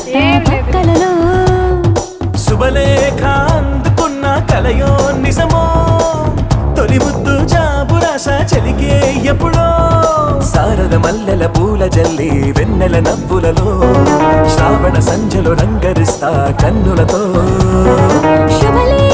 వస్తా పక్కలలో శుభలేఖ అందుకున్న కలయో నిజమో తొలి ముద్దు జాబు రాస చెలికే ఎప్పుడో శారద మల్లెల పూల జల్లి వెన్నెల నవ్వులలో శ్రావణ సంధ్యలో రంగరిస్తా కన్నులతో శుభలే